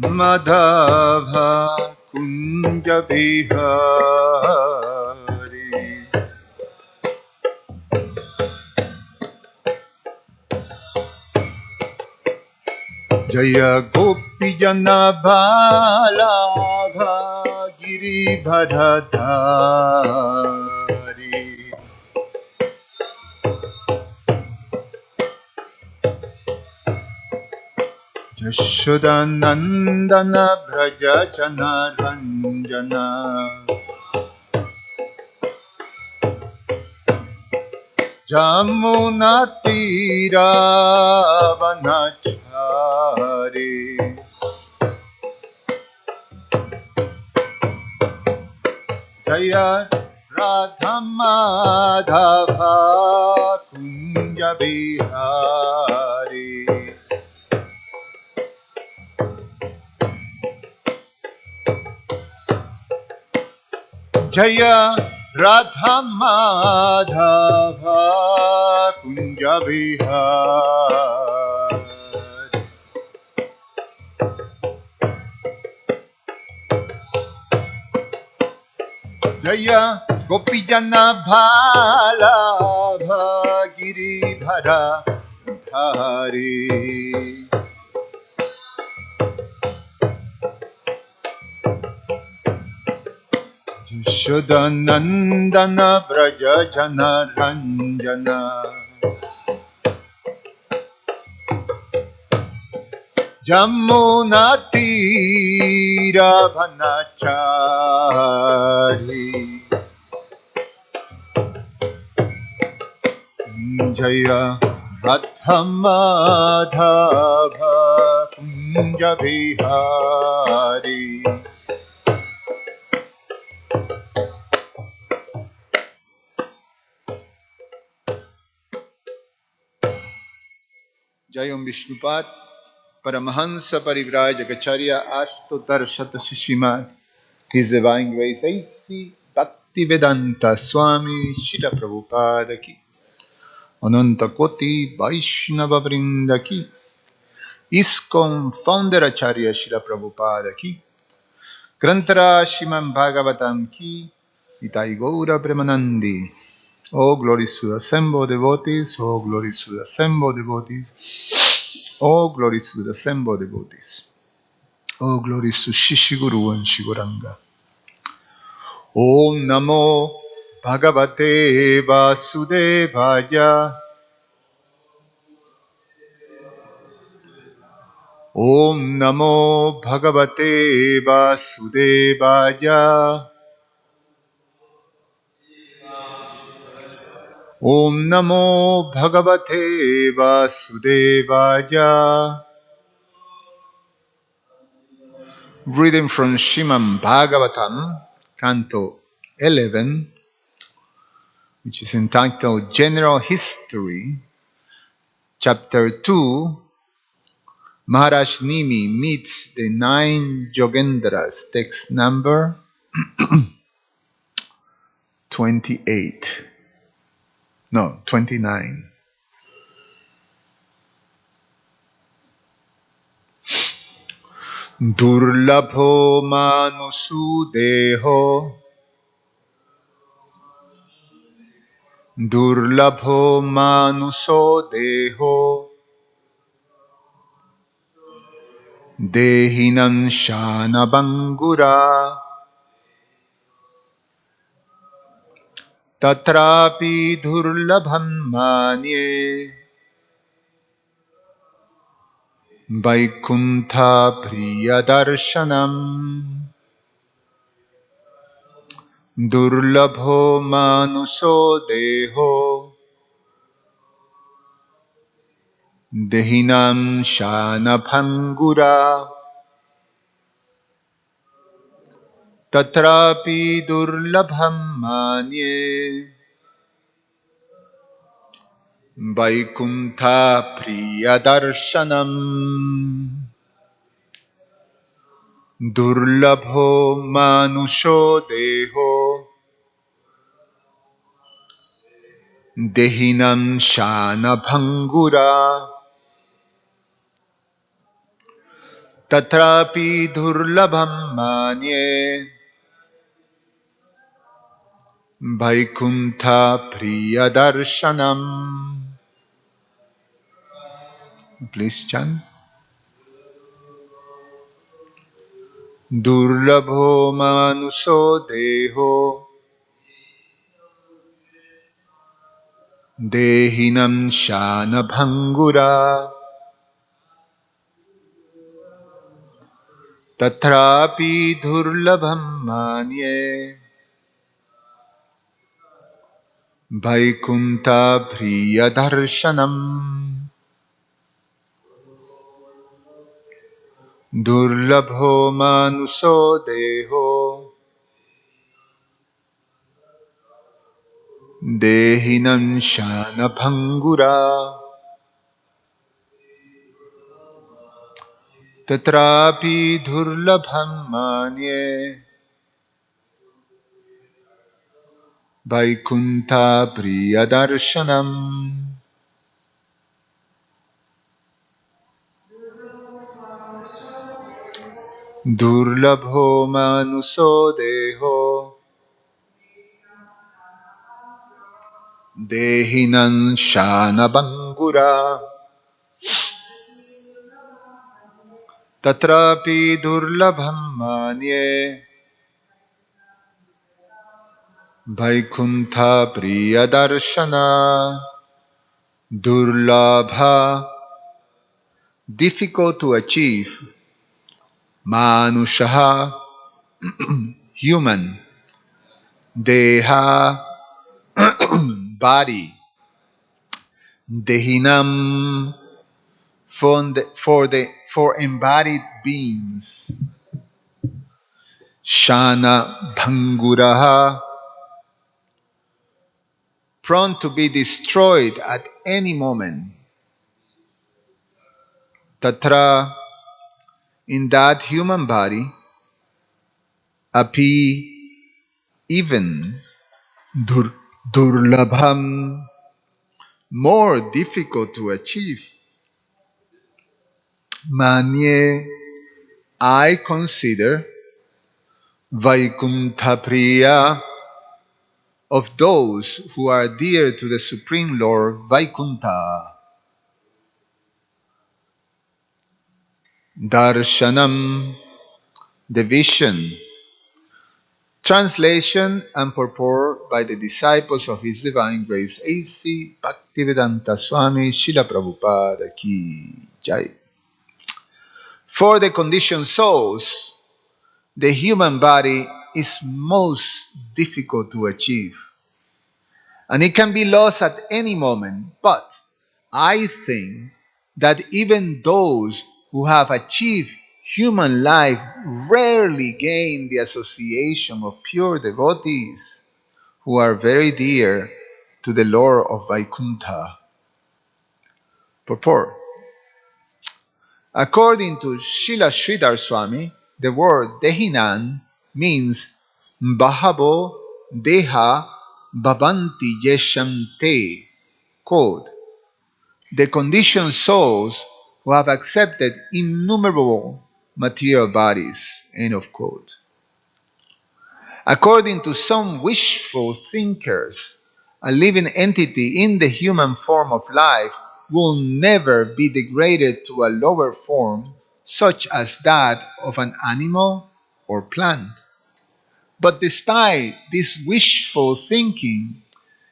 Madhava Kunja Bihari Jaya Gopi Jana Bhalava Giri Bharadhari Yashodanandana Braja Jana Ranjana Jamuna Tira Vanachari Jaya Radha Madhava Kunja Bihari Jaya Radha Madhava Kunja Bihari Jaya Gopijana Bhalava Giri Bharadhari Yashodanandana Braja Jana Ranjana Jamuna Tira Vanachari Jaya Radha Madhava Kunja Bihari Jayam Vishnupad Paramahansa Parivraya Jagacharya Ashtotar Shata Srimad His Divine Grace A.C. Bhaktivedanta Swami Shila Prabhupada Ki Ananta Koti Vaishnava Vrinda Ki ISKCON Founder Acharya Shila Prabhupada Ki Grantara Shiman Bhagavatam Ki Itai Gaura Premanandi. Oh, glory to the assembled devotees. Oh, glory to the assembled devotees. Oh, glory to the assembled devotees. Oh, glory to Shishiguru and Shiguranga. Om Namo Bhagavate Vasudevaya. Om Namo Bhagavate Vasudevaya. Om Namo Bhagavate Vasudevaya. Reading from Srimad Bhagavatam, Canto 11, which is entitled General History, Chapter 2, Maharaj Nimi meets the 9 Yogendras, text number 28. No, 29. Durlabho manusudeho Durlabho manusodeho Dehinam shana bangura Tatrapi durlabham manye Vaikuntha priyadarshanam Durlabho manuso deho Dehinam shana bhangura Tatrapi durlabham manye Vaikuntha priyadarshanam Durlabho manusho deho Dehinam shana bhangura tatrapi durlabham manye Vaikuntha Priyadarshanam. Please chant. Durlabho manuso deho dehinam shana bhangura tatrapi durlabham manye Vaikuntha Priyadarshanam. Durlabho manuso deho dehinam shana bhangura tatrapi durlabham manye Vaikuntha Priyadarshanam. Durlabho manuso deho dehinan shana bangura tatrapi durlabham manye Vaikuntha Priyadarshana. Durlabha, difficult to achieve. Manushaha, human. Deha, body. Dehinam, for embodied beings. Shana Bhanguraha, prone to be destroyed at any moment. Tatra, in that human body, api, even, durlabham, more difficult to achieve. Manye, I consider, Vaikuntha Priya, of those who are dear to the Supreme Lord Vaikuntha. Darshanam, the vision. Translation and purport by the disciples of His Divine Grace A.C. Bhaktivedanta Swami Srila Prabhupada Ki Jai. For the conditioned souls, the human body is most difficult to achieve, and it can be lost at any moment. But I think that even those who have achieved human life rarely gain the association of pure devotees who are very dear to the Lord of Vaikuntha. Purport. According to Srila Sridhar Swami, the word Dehinan means Bahabo Deha Bhavanti Yesham Te. Quote, the conditioned souls who have accepted innumerable material bodies. End of quote. According to some wishful thinkers, a living entity in the human form of life will never be degraded to a lower form, such as that of an animal or plant. But despite this wishful thinking,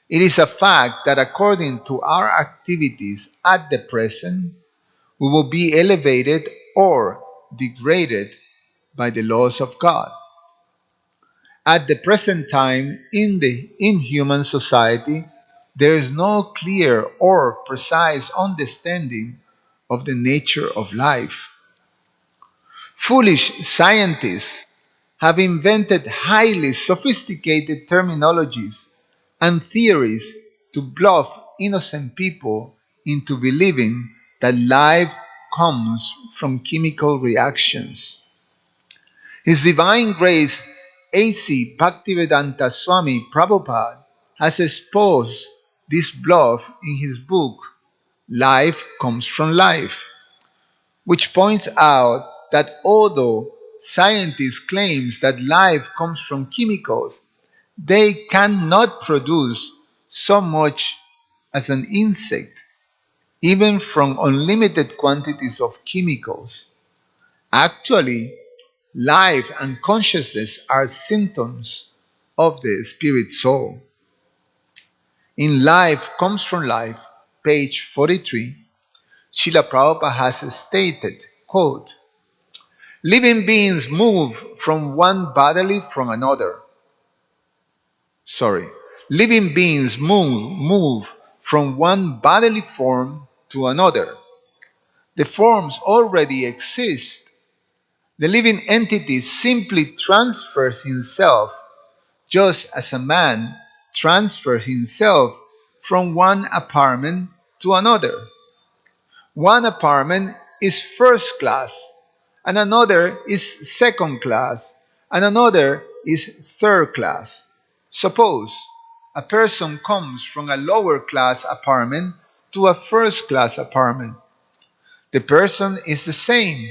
it is a fact that according to our activities at the present, we will be elevated or degraded by the laws of God. At the present time in human society, there is no clear or precise understanding of the nature of life. Foolish scientists have invented highly sophisticated terminologies and theories to bluff innocent people into believing that life comes from chemical reactions. His Divine Grace A.C. Bhaktivedanta Swami Prabhupada has exposed this bluff in his book, Life Comes from Life, which points out that although scientists claim that life comes from chemicals, they cannot produce so much as an insect, even from unlimited quantities of chemicals. Actually, life and consciousness are symptoms of the spirit soul. In Life Comes from Life, page 43, Srila Prabhupada has stated, quote, living beings move from one bodily from another. Sorry. Living beings move from one bodily form to another. The forms already exist. The living entity simply transfers himself, just as a man transfers himself from one apartment to another. One apartment is first class, and another is second class, and another is third class. Suppose a person comes from a lower class apartment to a first class apartment. The person is the same,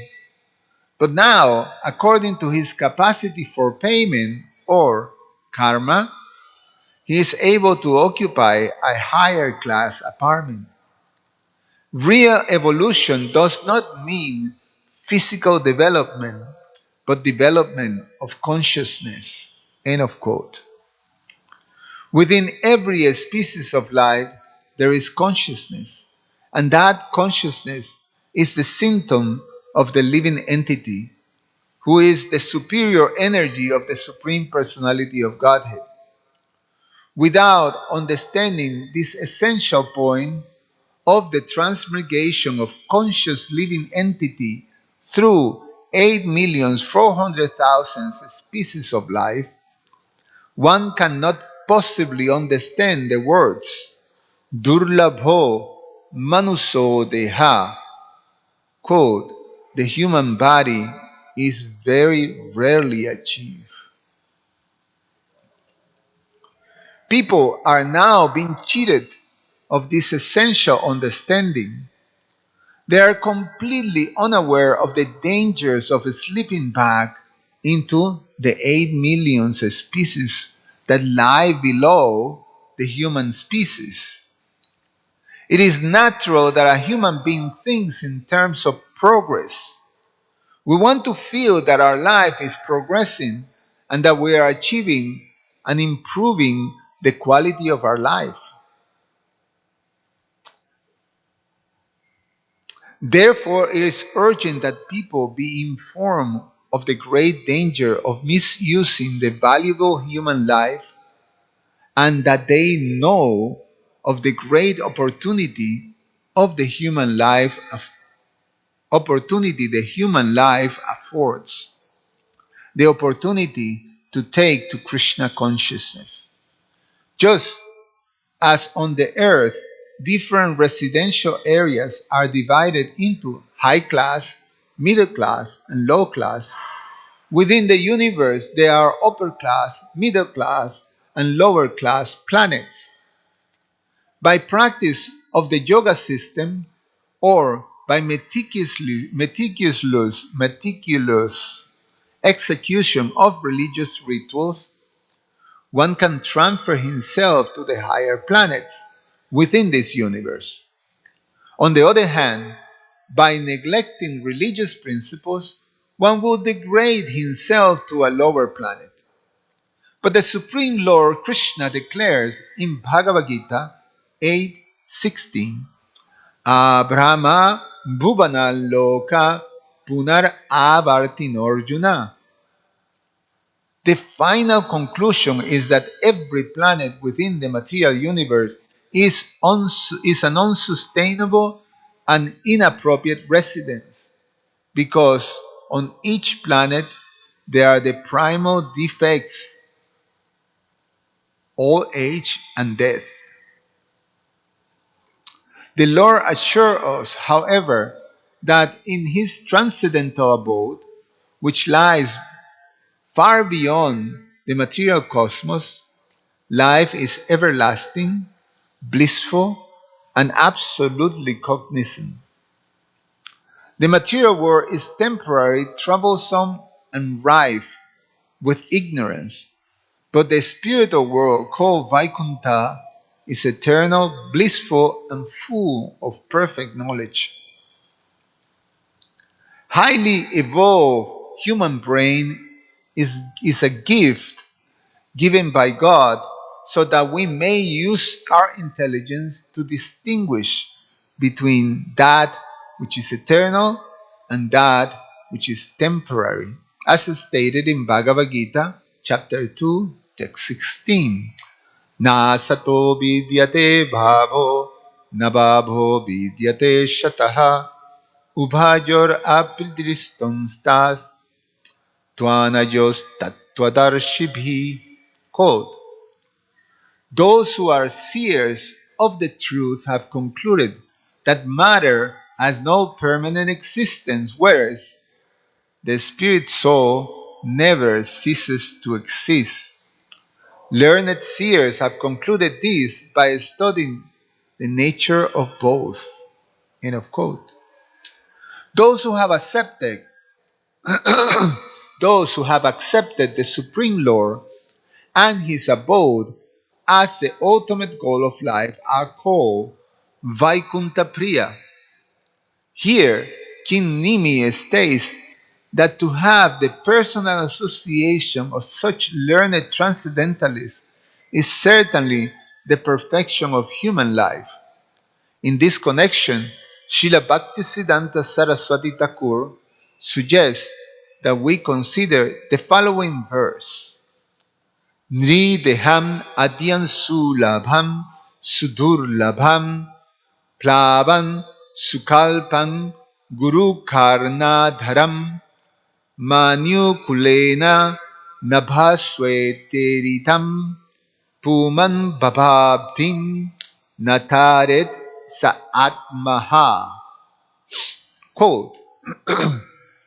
but now, according to his capacity for payment or karma, he is able to occupy a higher class apartment. Real evolution does not mean physical development, but development of consciousness. End of quote. Within every species of life, there is consciousness, and that consciousness is the symptom of the living entity, who is the superior energy of the Supreme Personality of Godhead. Without understanding this essential point of the transmigration of conscious living entity through 8,400,000 species of life, one cannot possibly understand the words Durlabho Manuso Deha. Quote, the human body is very rarely achieved. People are now being cheated of this essential understanding. They are completely unaware of the dangers of slipping back into the 8 million species that lie below the human species. It is natural that a human being thinks in terms of progress. We want to feel that our life is progressing and that we are achieving and improving the quality of our life. Therefore, it is urgent that people be informed of the great danger of misusing the valuable human life and that they know of the great opportunity of the human life opportunity the human life affords, the opportunity to take to Krishna consciousness. Just as on the earth, different residential areas are divided into high class, middle class, and low class, within the universe there are upper class, middle class, and lower class planets. By practice of the yoga system or by meticulous execution of religious rituals, one can transfer himself to the higher planets within this universe. On the other hand, by neglecting religious principles, one will degrade himself to a lower planet. But the Supreme Lord Krishna declares in Bhagavad Gita 8:16, Abrahma Bhuvana Loka Punar Avartinorjuna. The final conclusion is that every planet within the material universe is an unsustainable and inappropriate residence, because on each planet there are the primal defects, old age and death. The Lord assures us, however, that in His transcendental abode, which lies far beyond the material cosmos, life is everlasting, blissful, and absolutely cognizant. The material world is temporary, troublesome, and rife with ignorance, but the spiritual world called Vaikuntha is eternal, blissful, and full of perfect knowledge. Highly evolved human brain is a gift given by God so that we may use our intelligence to distinguish between that which is eternal and that which is temporary, as stated in Bhagavad Gita, chapter 2, text 16. Na sato vidyate bhavo, na bhavo vidyate shataha, ubhayor apridristonstas, tvanayos tattvadarshibhi. Quote, those who are seers of the truth have concluded that matter has no permanent existence, whereas the spirit soul never ceases to exist. Learned seers have concluded this by studying the nature of both. End of quote. Those who have accepted those who have accepted the Supreme Lord and his abode as the ultimate goal of life are called Vaikuntha Priya. Here, King Nimi states that to have the personal association of such learned transcendentalists is certainly the perfection of human life. In this connection, Srila Bhaktisiddhanta Saraswati Thakur suggests that we consider the following verse. Nrideham adyan sulabham sudurlabham plavan sukalpam guru karnadharam manyukulena nabhasveteritam puman bababdhim nataret sa atmaha. Quote,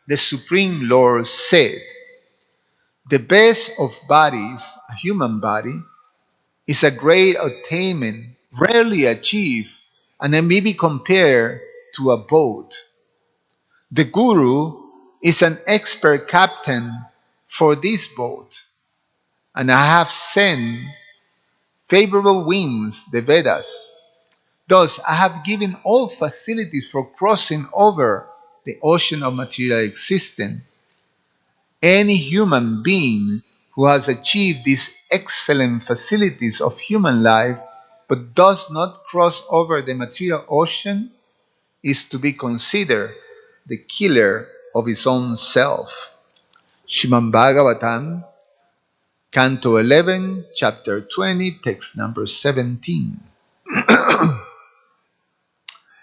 the Supreme Lord said, the best of bodies, a human body, is a great attainment, rarely achieved, and it may be compared to a boat. The Guru is an expert captain for this boat, and I have sent favorable winds, the Vedas. Thus, I have given all facilities for crossing over the ocean of material existence. Any human being who has achieved these excellent facilities of human life but does not cross over the material ocean is to be considered the killer of his own self. Srimad Bhagavatam, Canto 11, Chapter 20, text number 17.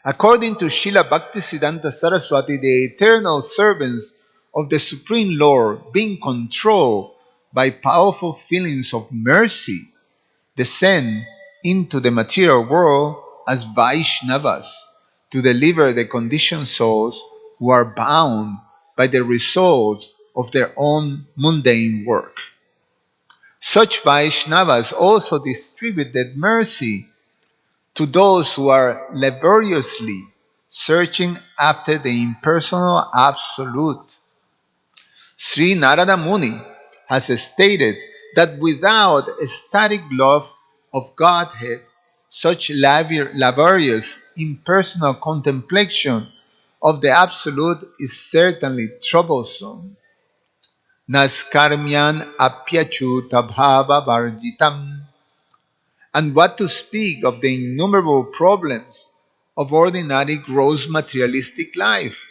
According to Srila Bhaktisiddhanta Saraswati, the eternal servants of the Supreme Lord, being controlled by powerful feelings of mercy, descend into the material world as Vaishnavas to deliver the conditioned souls who are bound by the results of their own mundane work. Such Vaishnavas also distributed mercy to those who are laboriously searching after the impersonal absolute. Sri Narada Muni has stated that without ecstatic love of Godhead, such laborious impersonal contemplation of the absolute is certainly troublesome. Naskarmyan apyachuta bhava varjitam. And what to speak of the innumerable problems of ordinary gross materialistic life?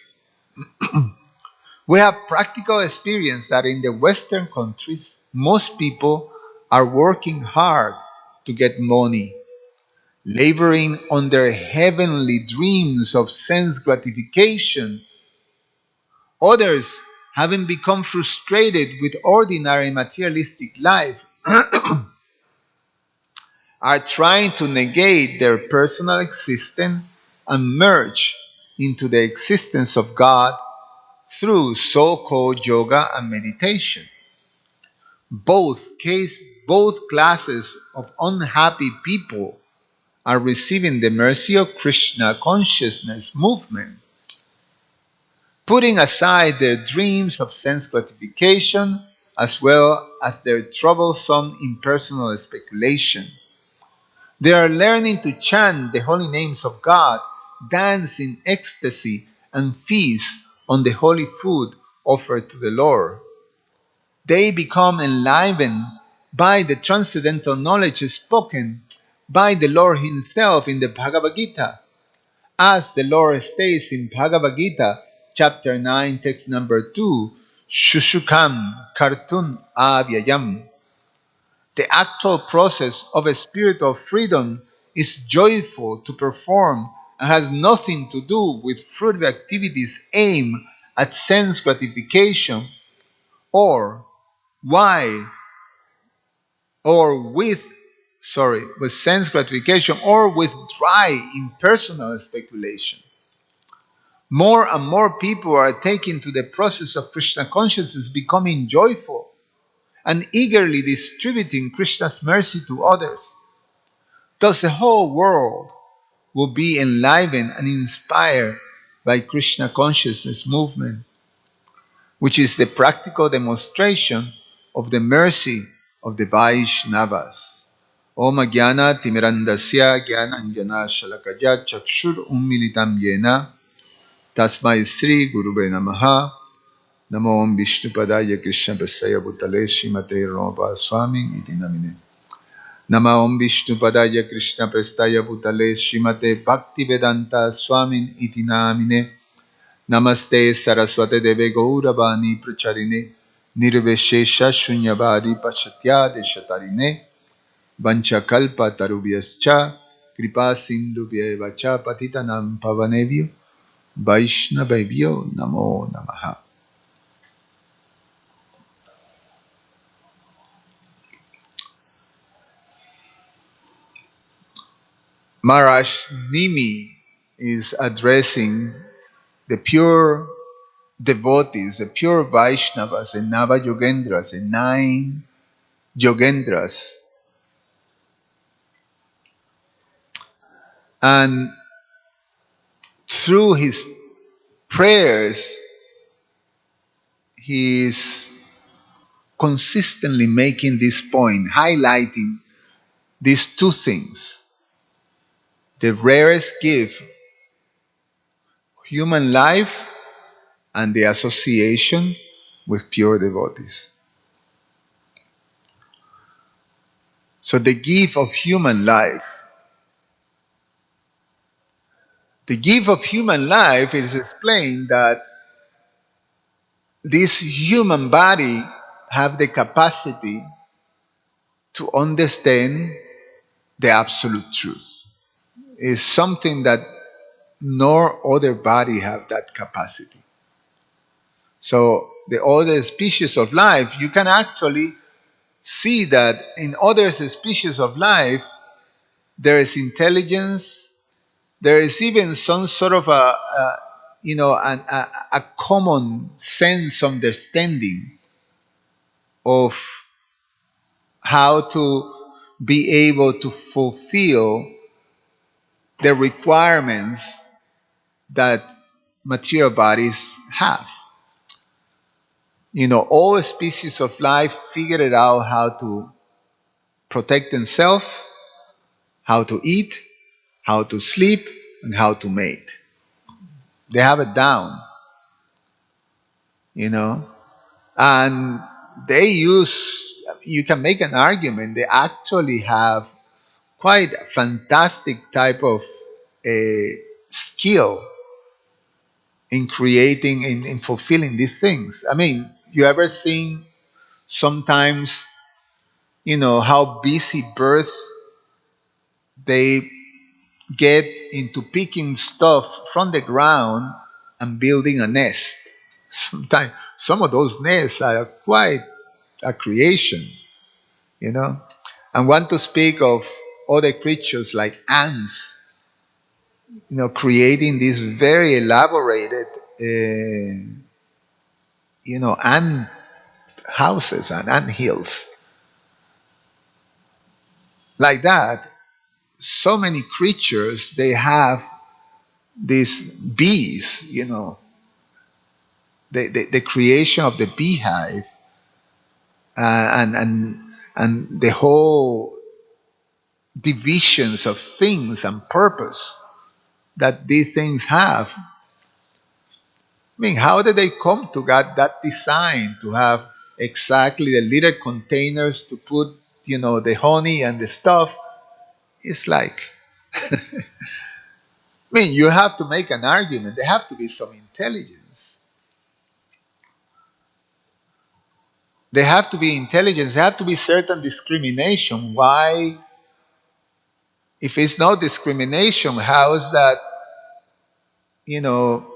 We have practical experience that in the Western countries, most people are working hard to get money, laboring on their heavenly dreams of sense gratification. Others, having become frustrated with ordinary materialistic life, are trying to negate their personal existence and merge into the existence of God through so-called yoga and meditation. Both classes of unhappy people are receiving the mercy of Krishna consciousness movement. putting aside their dreams of sense gratification as well as their troublesome impersonal speculation. They are learning to chant the holy names of God, dance in ecstasy, and feast on the holy food offered to the Lord. They become enlivened by the transcendental knowledge spoken by the Lord Himself in the Bhagavad Gita. As the Lord states in Bhagavad Gita, chapter 9, text number 2, Shushukam Kartun Avyayam. The actual process of a spiritual freedom is joyful to perform and has nothing to do with fruitive activities aimed at sense gratification or why or with sense gratification or with dry impersonal speculation. More and more people are taken to the process of Krishna consciousness becoming joyful and eagerly distributing Krishna's mercy to others. Thus the whole world will be enlivened and inspired by Krishna consciousness movement, which is the practical demonstration of the mercy of the Vaishnavas. Om Jnana Timirandasya Jnananjana Shalakaya Chakshur Ummilitam Yena Tasmai Sri Gurube Namaha Namo Om Vishnupadaya Krishna Prasaya Bhutale Srimate Rama Swami Iti Namine Nama Om Vishnupadaya Krishna Prestaya Bhutale Srimate Bhaktivedanta Swamin Iti Namine Namaste Saraswate Deve Gauravani Pracharine Nirveshesha Shunyavadi Pachatya Deshatarine Vanchakalpa Tarubhyascha Kripa Sindhubhya Vacha Patitanam Pavanevyo Vaishnavevyo Namo Namaha. Maharaj Nimi is addressing the pure devotees, the pure Vaishnavas, the Nava Yogendras, the 9 Yogendras. And through his prayers, he is consistently making this point, highlighting these two things. The rarest gift, human life, and the association with pure devotees. So the gift of human life. The gift of human life is explained that this human body have the capacity to understand the absolute truth. It's something that no other body have that capacity. So the other species of life, you can actually see that in other species of life, there is intelligence, there is even some sort of a common sense understanding of how to be able to fulfill the requirements that material bodies have. All species of life figured out how to protect themselves, how to eat, how to sleep, and how to mate. They have it down, and you can make an argument, they actually have quite a fantastic type of skill in creating, in fulfilling these things. I mean, you ever seen sometimes, how busy birds, they get into picking stuff from the ground and building a nest. Sometimes some of those nests are quite a creation, And want to speak of other creatures like ants, creating these very elaborated, ant houses and ant hills. Like that, so many creatures, they have these bees, the creation of the beehive, and the whole divisions of things and purpose that these things have. I mean, how did they come to God that design to have exactly the little containers to put, the honey and the stuff? It's like, I mean, you have to make an argument. There have to be some intelligence. There have to be intelligence. There have to be certain discrimination. Why? If it's no discrimination, how is that, you know,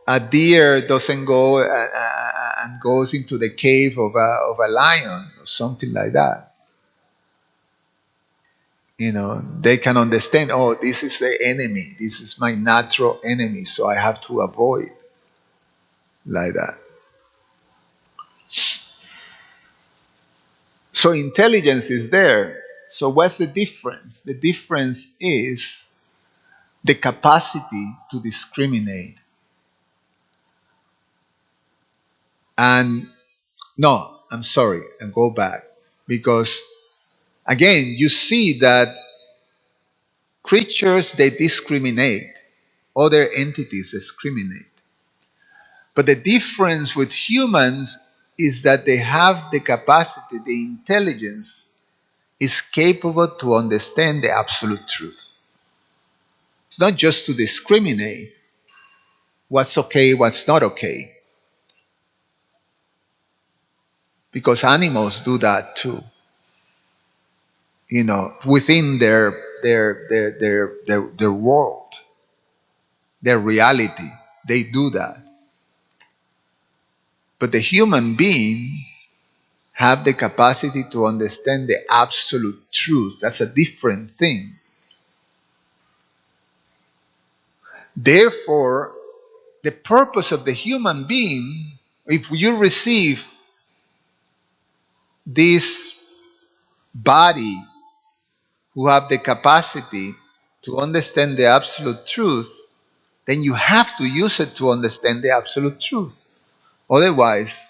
a deer doesn't go and goes into the cave of a lion or something like that? They can understand, oh, this is the enemy. This is my natural enemy, so I have to avoid like that. So intelligence is there. So what's the difference? The difference is the capacity to discriminate. And no, I'm sorry, and go back. Because again, you see that creatures, they discriminate. Other entities discriminate. But the difference with humans is that they have the capacity, the intelligence is capable to understand the absolute truth. It's not just to discriminate what's okay, what's not okay. Because animals do that too. Within their world, their reality, they do that. But the human being have the capacity to understand the absolute truth. That's a different thing. Therefore, the purpose of the human being, if you receive this body who have the capacity to understand the absolute truth, then you have to use it to understand the absolute truth. Otherwise,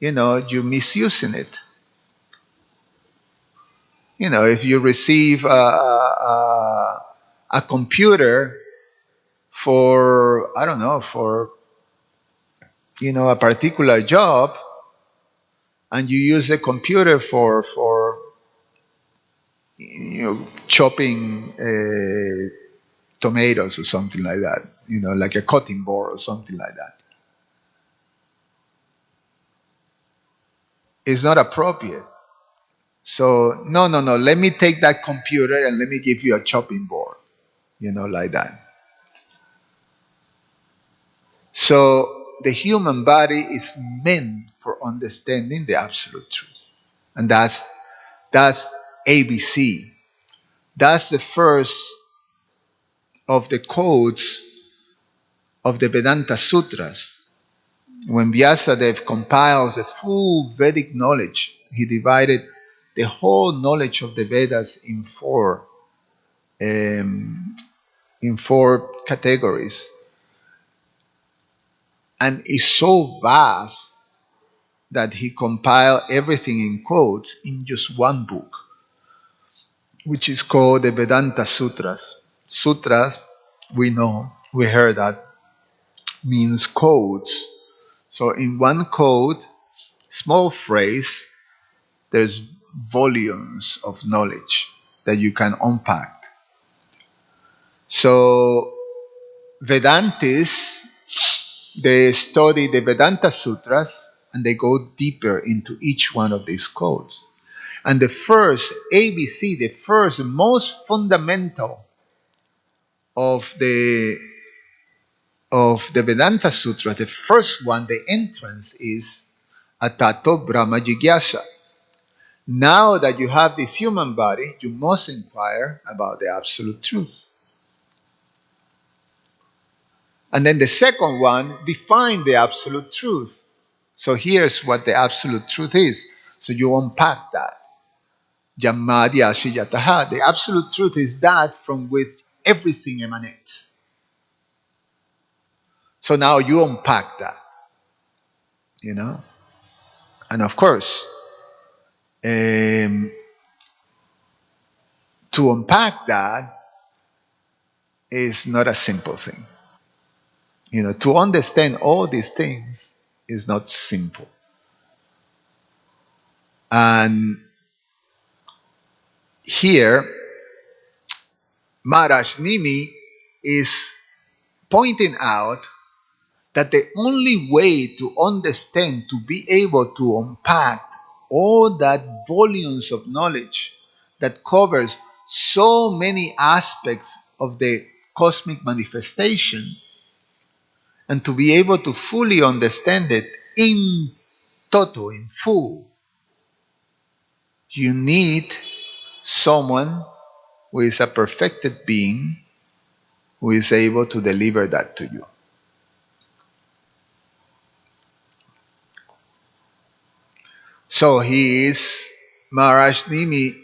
you're misusing it. If you receive a computer for, I don't know, for, a particular job, and you use the computer for chopping tomatoes or something like that, like a cutting board or something like that. It's not appropriate. So, no, let me take that computer and let me give you a chopping board, like that. So, the human body is meant for understanding the absolute truth. And that's ABC. That's the first of the codes of the Vedanta Sutras. When Vyasadeva compiles the full Vedic knowledge, he divided the whole knowledge of the Vedas in four categories. And it's so vast that he compiled everything in quotes in just one book, which is called the Vedanta Sutras. Sutras, we heard that, means codes. So in one code, small phrase, there's volumes of knowledge that you can unpack. So Vedantis, they study the Vedanta Sutras and they go deeper into each one of these codes. And the first ABC, the first most fundamental of the Vedanta Sutra, the first one, the entrance is Atato Brahma Jigyasa. Now that you have this human body, you must inquire about the absolute truth. And then the second one, define the absolute truth. So here's what the absolute truth is. So you unpack that. Jamadya Shiyataha. The absolute truth is that from which everything emanates. So now you unpack that. you know. And of course, um, to unpack that is not a simple thing. You know, to understand all these things is not simple. And here, Maharaj Nimi is pointing out that the only way to understand, to be able to unpack all that volumes of knowledge that covers so many aspects of the cosmic manifestation, and to be able to fully understand it in toto, in full, you need someone who is a perfected being who is able to deliver that to you. So Maharaj Nimi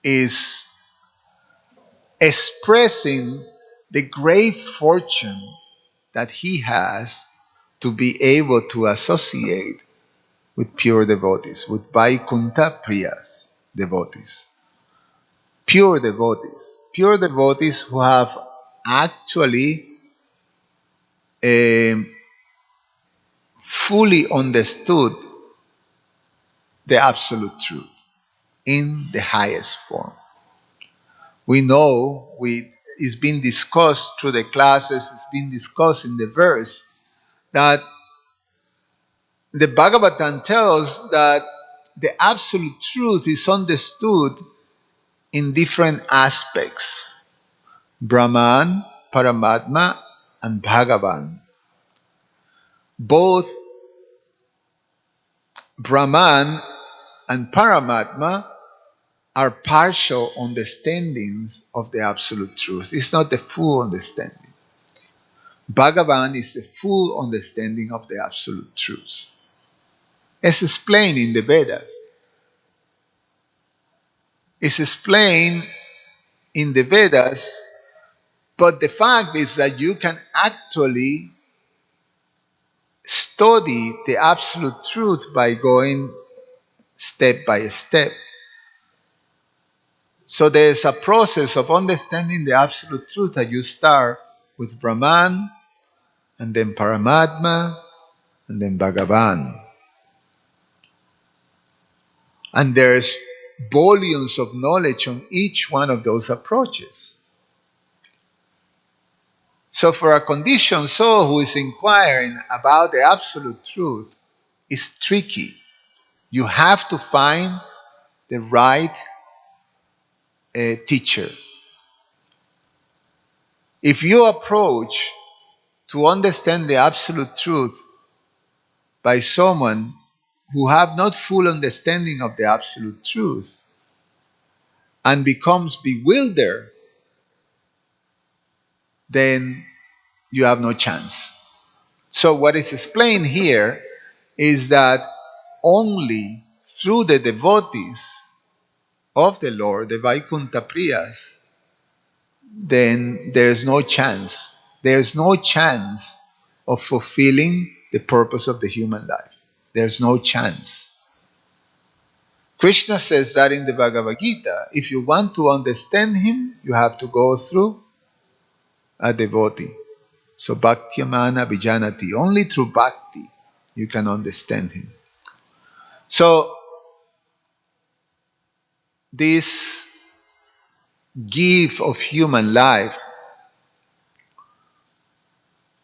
is expressing the great fortune that he has to be able to associate with pure devotees, with Vaikuntha Priyas devotees. Pure devotees who have actually um, fully understood the absolute truth in the highest form. We know it's been discussed through the classes, it's been discussed in the verse that the Bhagavatam tells that the absolute truth is understood in different aspects: Brahman, Paramatma, and Bhagavan. Both Brahman and Paramatma are partial understandings of the absolute truth. It's not the full understanding. Bhagavan is the full understanding of the absolute truth. It's explained in the Vedas. It's explained in the Vedas, but the fact is that you can actually study the absolute truth by going step by step. So there's a process of understanding the absolute truth that you start with Brahman, and then Paramatma, and then Bhagavan. And there's volumes of knowledge on each one of those approaches. So for a conditioned soul who is inquiring about the absolute truth, it's tricky. You have to find the right teacher. If you approach to understand the absolute truth by someone who have not full understanding of the absolute truth and becomes bewildered, then you have no chance. So what is explained here is that only through the devotees of the Lord, the Vaikuntha Priyas, then there's no chance. There's no chance of fulfilling the purpose of the human life. There's no chance. Krishna says that in the Bhagavad Gita. If you want to understand him, you have to go through a devotee. So bhaktyamana vijanati. Only through bhakti you can understand him. So this gift of human life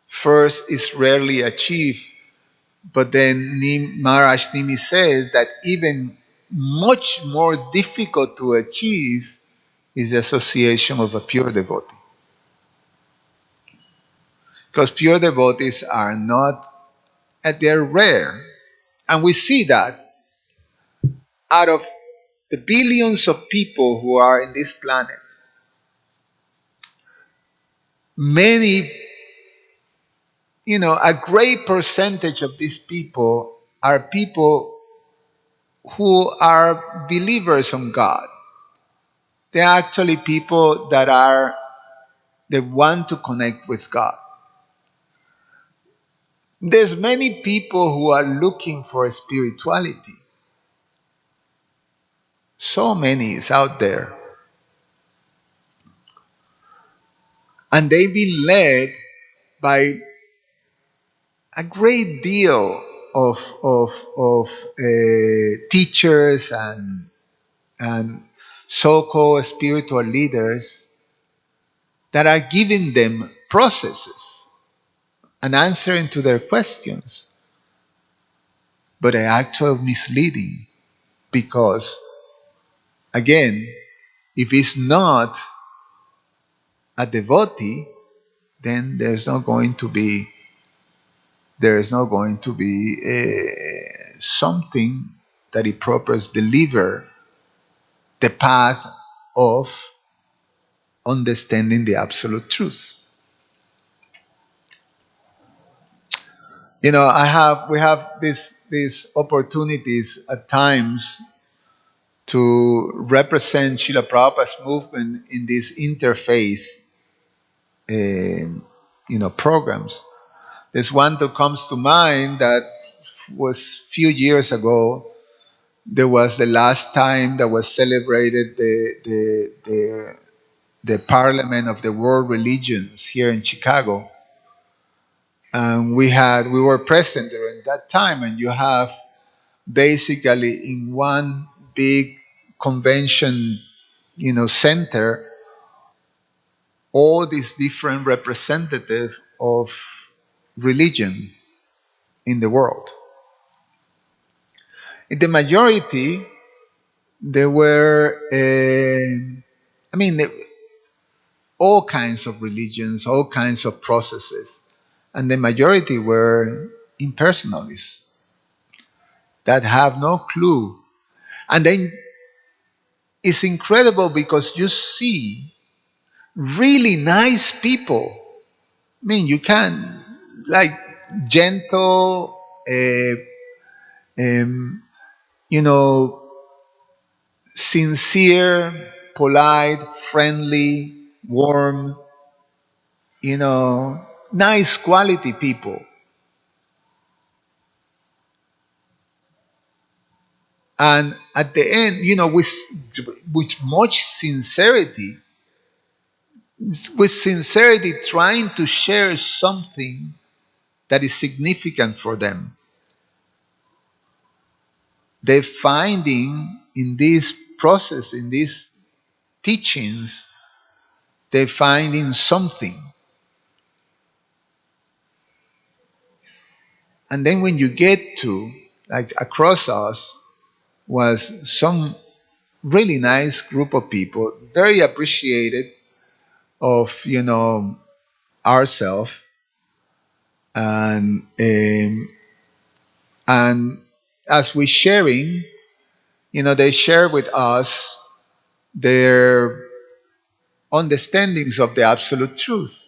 first is rarely achieved, but then Maharaj Nimi says that even much more difficult to achieve is the association of a pure devotee. Because pure devotees are not, they're rare. And we see that out of the billions of people who are in this planet, many, a great percentage of these people are people who are believers on God. They're actually people that want to connect with God. There's many people who are looking for spirituality. So many is out there. And they've been led by a great deal of teachers and so-called spiritual leaders that are giving them processes and answering to their questions, but are actually misleading because, again, if it's not a devotee, then there is not going to be something that it propers deliver the path of understanding the absolute truth. We have these opportunities at times to represent Srila Prabhupada's movement in these interfaith programs. There's one that comes to mind that was few years ago. There was the last time that was celebrated the Parliament of the World Religions here in Chicago, and we were present during that time. And you have basically in one big convention, center, all these different representatives of religion in the world. In the majority, there were, all kinds of religions, all kinds of processes, and the majority were impersonalists that have no clue. And then it's incredible because you see really nice people. You can, like, gentle, um, you know, sincere, polite, friendly, warm, nice quality people. And at the end, with much sincerity, trying to share something that is significant for them. They're finding in this process, in these teachings, they're finding something. And then when you get to, like, across us, was some really nice group of people, very appreciated of, ourselves. And as we're sharing, they share with us their understandings of the absolute truth.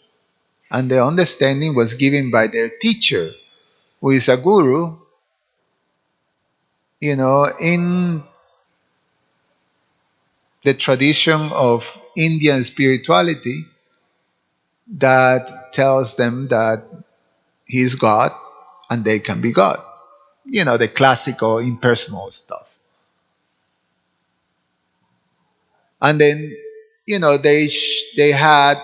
And the understanding was given by their teacher, who is a guru, in the tradition of Indian spirituality, that tells them that he's God and they can be God. The classical impersonal stuff. And then, they had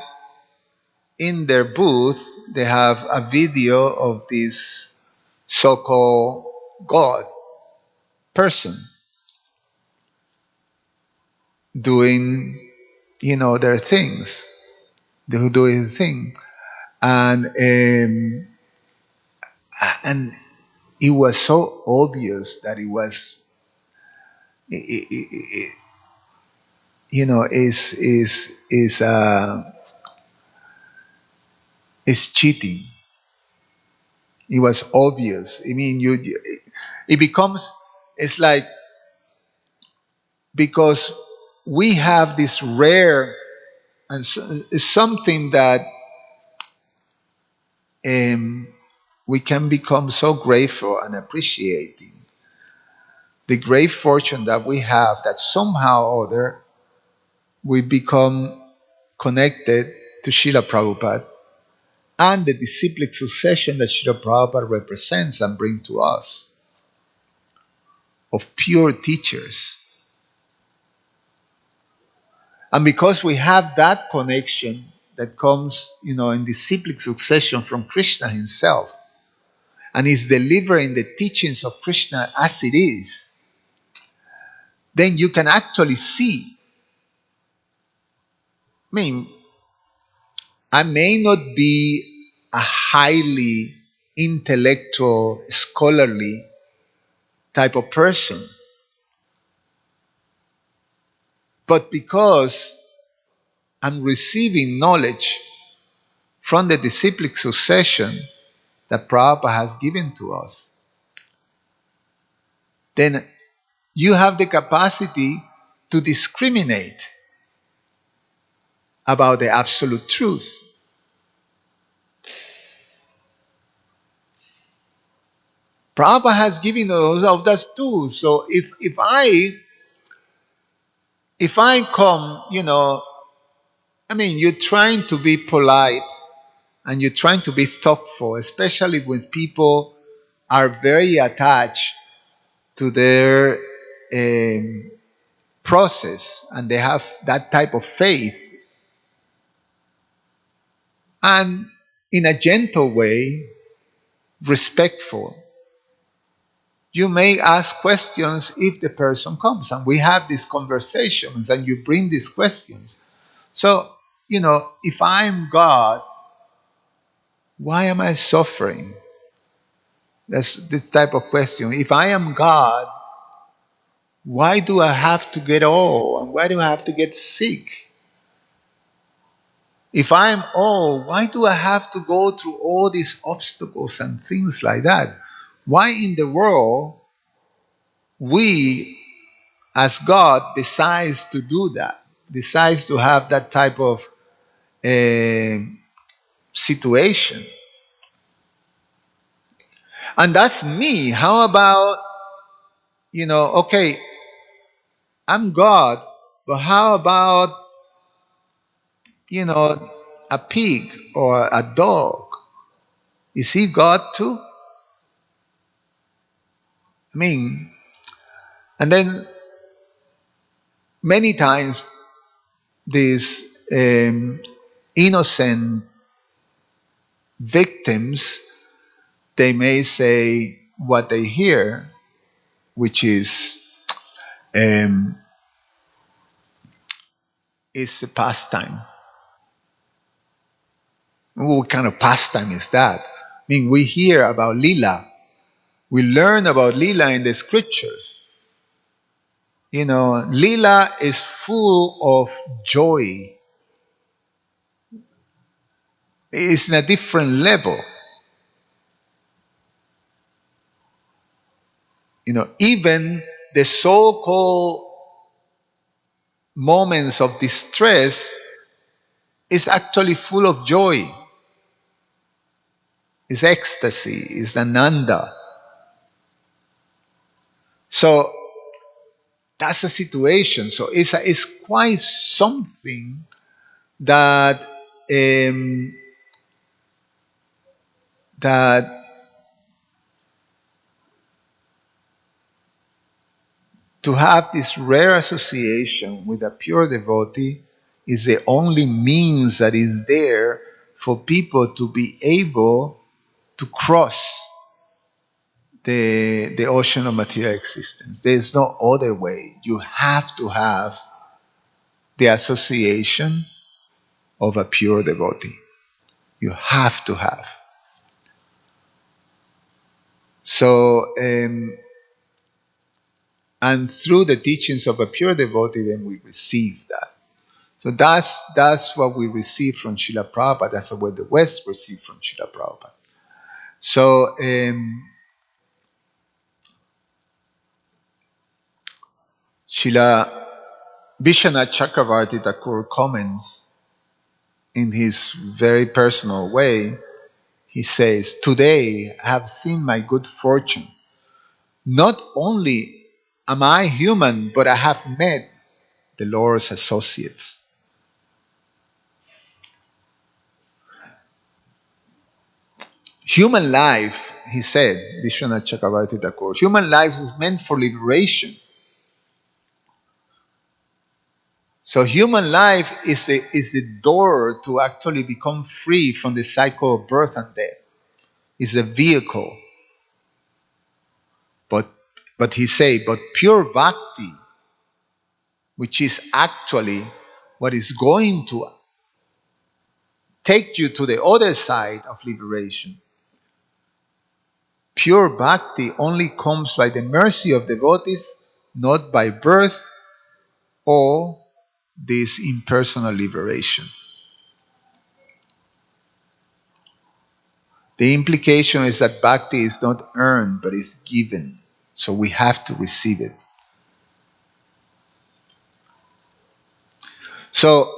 in their booth, they have a video of this so-called God person doing, their things. They do his thing. And it was so obvious that it was, is cheating. It was obvious. It becomes, it's like, because we have this rare, and it's something that we can become so grateful and appreciating the great fortune that we have, that somehow or other we become connected to Srila Prabhupada, and the disciplic succession that Srila Prabhupada represents and brings to us of pure teachers. And because we have that connection that comes, in disciplic succession from Krishna himself, and is delivering the teachings of Krishna as it is, then you can actually see. I mean, I may not be a highly intellectual, scholarly type of person, but because I'm receiving knowledge from the disciplic succession that Prabhupada has given to us, then you have the capacity to discriminate about the absolute truth. Prabhupada has given us of that too. So if I come, you're trying to be polite and you're trying to be thoughtful, especially when people are very attached to their process and they have that type of faith. And in a gentle way, respectful, you may ask questions if the person comes. And we have these conversations and you bring these questions. So, if I'm God, why am I suffering? That's this type of question. If I am God, why do I have to get old? And why do I have to get sick? If I'm old, why do I have to go through all these obstacles and things like that? Why in the world we, as God, decides to do that, decides to have that type of situation? And that's me. How about, okay, I'm God, but how about, a pig or a dog? Is he God too? I mean, and then many times these innocent victims, they may say what they hear, which is a pastime. What kind of pastime is that? I mean, we hear about Lila. We learn about Lila in the scriptures. Lila is full of joy. It's in a different level. Even the so-called moments of distress is actually full of joy. It's ecstasy, it's ananda. So that's a situation. So it's quite something that that to have this rare association with a pure devotee is the only means that is there for people to be able to cross the ocean of material existence. There is no other way. You have to have the association of a pure devotee. You have to have. So, and through the teachings of a pure devotee, then we receive that. So that's what we receive from Srila Prabhupada. That's what the West received from Srila Prabhupada. So, Srila Vishwanath Chakravarti Thakur comments in his very personal way. He says, "Today I have seen my good fortune. Not only am I human, but I have met the Lord's associates." Human life, he said, Vishwanath Chakravarti Thakur, human life is meant for liberation. So human life is the door to actually become free from the cycle of birth and death. It's a vehicle. But he say, but pure bhakti, which is actually what is going to take you to the other side of liberation. Pure bhakti only comes by the mercy of devotees, not by birth or this impersonal liberation. The implication is that bhakti is not earned, but is given. So we have to receive it. So,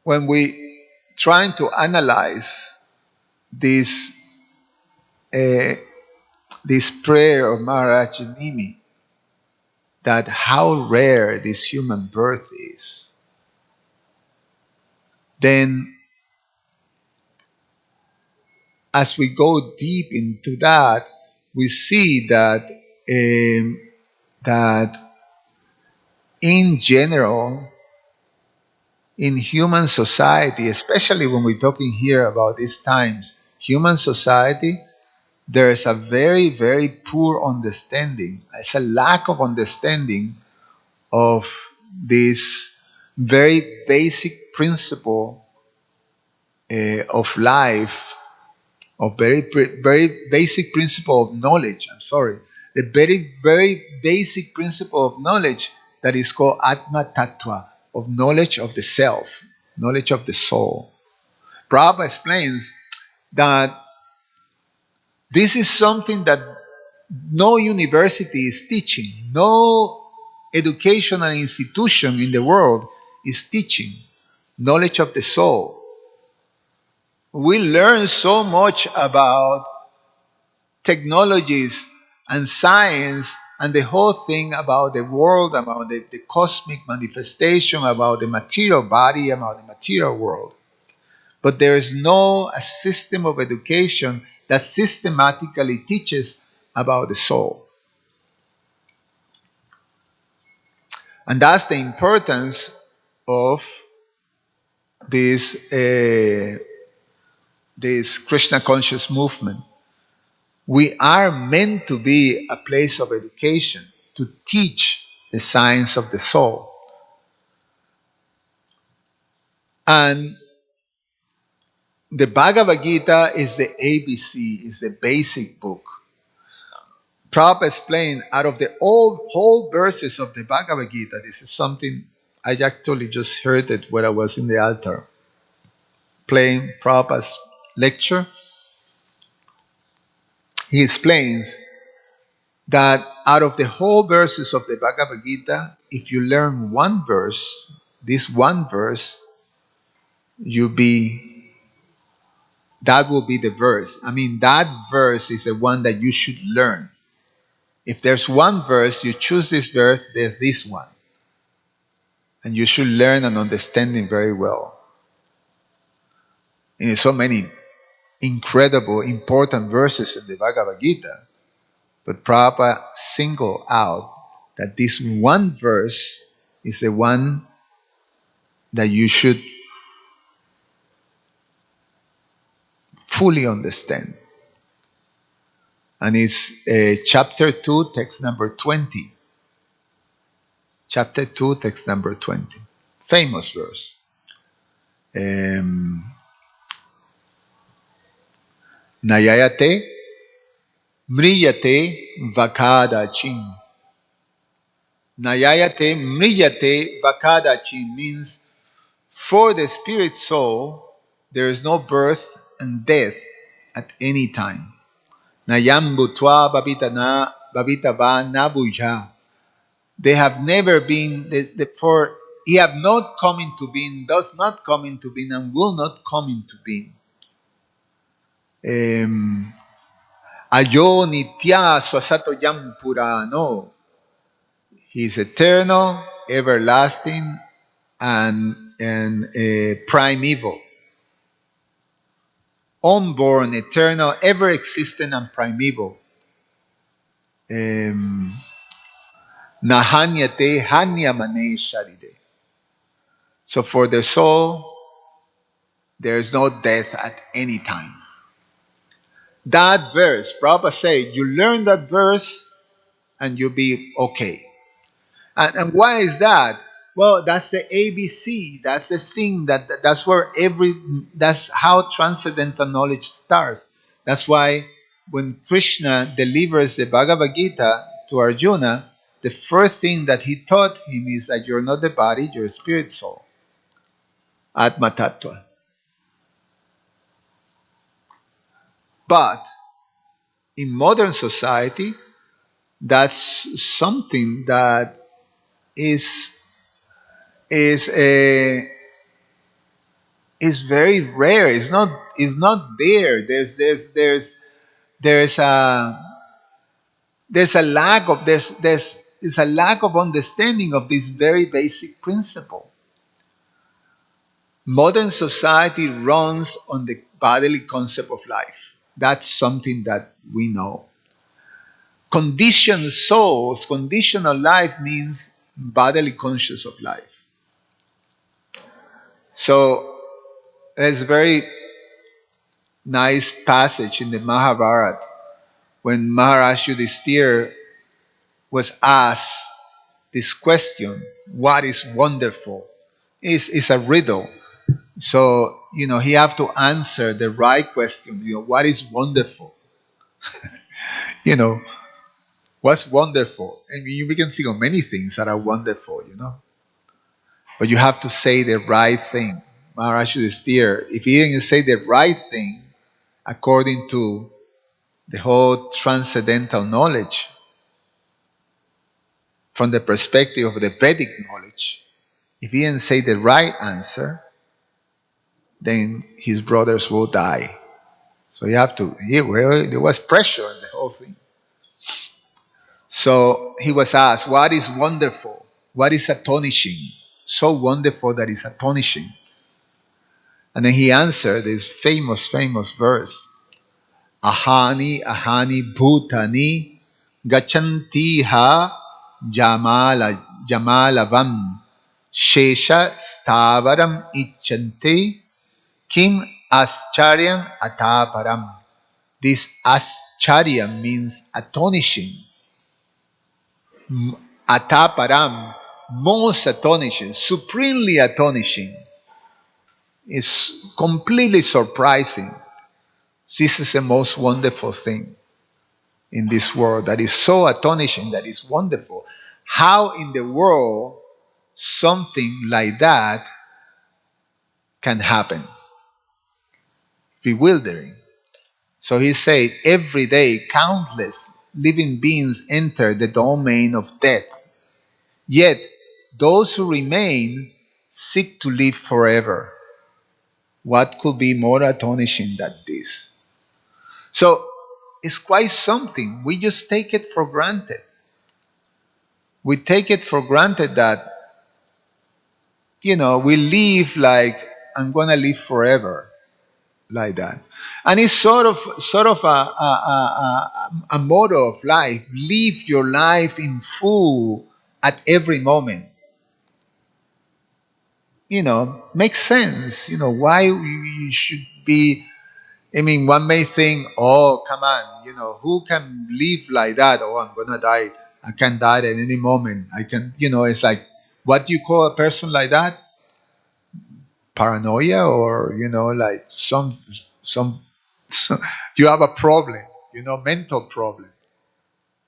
when we trying to analyze this this prayer of Maharaj Janimi, that how rare this human birth is, then as we go deep into that, we see that in general, in human society, especially when we're talking here about these times, human society, there is a very, very poor understanding. It's a lack of understanding of this very basic principle of life, of very basic principle of knowledge. I'm sorry, the very, very basic principle of knowledge that is called Atma Tattva, of knowledge of the self, knowledge of the soul. Prabhupada explains that this is something that no university is teaching, no educational institution in the world is teaching knowledge of the soul. We learn so much about technologies and science and the whole thing about the world, about the cosmic manifestation, about the material body, about the material world. But there is no a system of education that systematically teaches about the soul. And that's the importance of this Krishna conscious movement. We are meant to be a place of education, to teach the science of the soul. And the Bhagavad Gita is the ABC, is the basic book. Prabhupada explained, out of the whole verses of the Bhagavad Gita, this is something I actually just heard it when I was in the altar, playing Prabhupada's lecture. He explains that out of the whole verses of the Bhagavad Gita, if you learn one verse, this one verse, that will be the verse. I mean, that verse is the one that you should learn. If there's one verse, you choose this verse, there's this one. And you should learn and understand it very well. And there's so many incredible, important verses in the Bhagavad Gita. But Prabhupada singled out that this one verse is the one that you should fully understand. And it's chapter 2, text number 20. Chapter 2, text number 20. Famous verse. Nayayate mriyate vakadachin. Nayayate mriyate vakadachin means for the spirit soul, there is no birth and death at any time. Nayam bhutva babitava nabuja. They have never been, for he have not come into being, does not come into being, and will not come into being. Ayo nitya swasato yam purano. He is eternal, everlasting, and and primeval, unborn, eternal, ever existent, and primeval. Nahanyate hanyamane sharire. So for the soul, there is no death at any time. That verse, Prabhupada said, you learn that verse and you'll be okay. And why is that? Well, that's the ABC. That's the thing that's where that's how transcendental knowledge starts. That's why when Krishna delivers the Bhagavad Gita to Arjuna, the first thing that he taught him is that you're not the body, you're a spirit soul. Atma Tattva. But in modern society, that's something that is is a is very rare. It's not there. There's a there's a lack of there's a lack of understanding of this very basic principle. Modern society runs on the bodily concept of life. That's something that we know. Conditioned souls, conditional life means bodily conscious of life. So there's a very nice passage in the Mahabharata when Maharaj Yudhisthira was asked this question, what is wonderful? It's a riddle. So, he have to answer the right question. What is wonderful? You know, what's wonderful? I mean, we can think of many things that are wonderful. But you have to say the right thing. Maharaj Yudhisthira, if he didn't say the right thing, according to the whole transcendental knowledge, from the perspective of the Vedic knowledge, if he didn't say the right answer, then his brothers will die. So there was pressure in the whole thing. So he was asked, what is wonderful? What is astonishing? So wonderful that it's astonishing. And then he answered this famous verse. Ahani bhutani gachantiha jamalavam shesha stavaram icchante kim ascharyam ataparam. This ascharya means astonishing. Ataparam, most astonishing, supremely astonishing. It's completely surprising. This is the most wonderful thing in this world, that is so astonishing, that is wonderful. How in the world something like that can happen? Bewildering. So he said, every day countless living beings enter the domain of death. Yet those who remain seek to live forever. What could be more astonishing than this? So it's quite something. We just take it for granted. We take it for granted that, we live like I'm going to live forever, like that. And it's sort of a motto of life. Live your life in full at every moment. Makes sense. Why you should be. I mean, one may think, oh, come on, who can live like that? Oh, I'm going to die. I can die at any moment. I can, it's like, what do you call a person like that? Paranoia, or, like some, you have a problem, mental problem,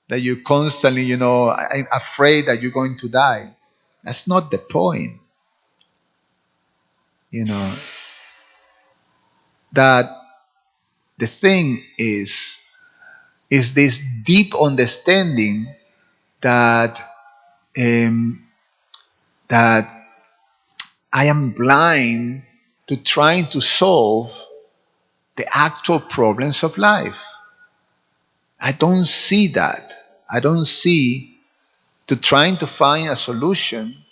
that you constantly, afraid that you're going to die. That's not the point. That the thing is this deep understanding that that I am blind to trying to solve the actual problems of life. I don't see that. I don't see to trying to find a solution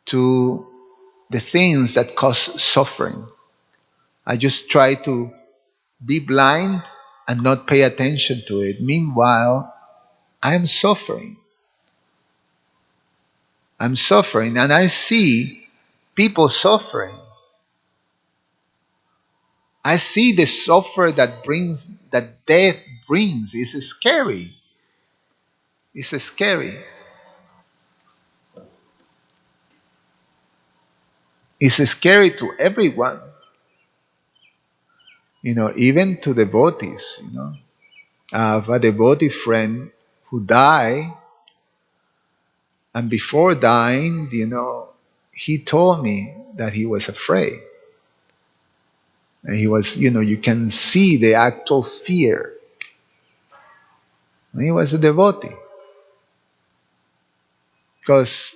to the things that cause suffering. I just try to be blind and not pay attention to it. Meanwhile, I'm suffering. I'm suffering, and I see people suffering. I see the suffer that death brings. It's scary. It's scary. It's scary to everyone. Even to devotees. I have a devotee friend who died, and before dying, he told me that he was afraid. And he was, you can see the actual fear. And he was a devotee. Because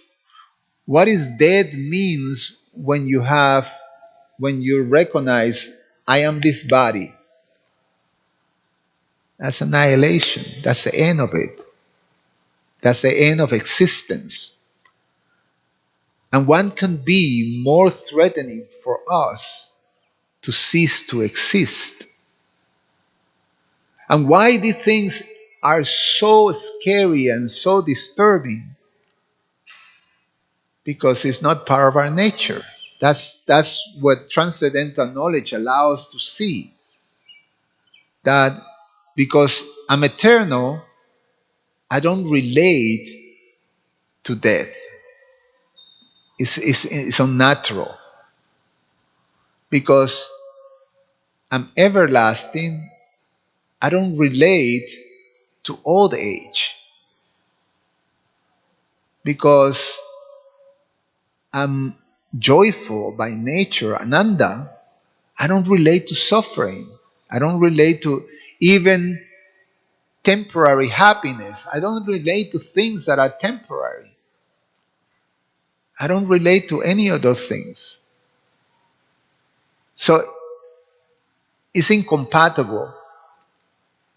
what is dead means when you recognize, I am this body. That's annihilation. That's the end of it. That's the end of existence. And one can be more threatening for us to cease to exist. And why these things are so scary and so disturbing? Because it's not part of our nature. That's what transcendental knowledge allows us to see. That because I'm eternal, I don't relate to death. It's unnatural. Because I'm everlasting, I don't relate to old age. Because I'm joyful by nature, Ananda, I don't relate to suffering. I don't relate to even temporary happiness. I don't relate to things that are temporary. I don't relate to any of those things. So it's incompatible.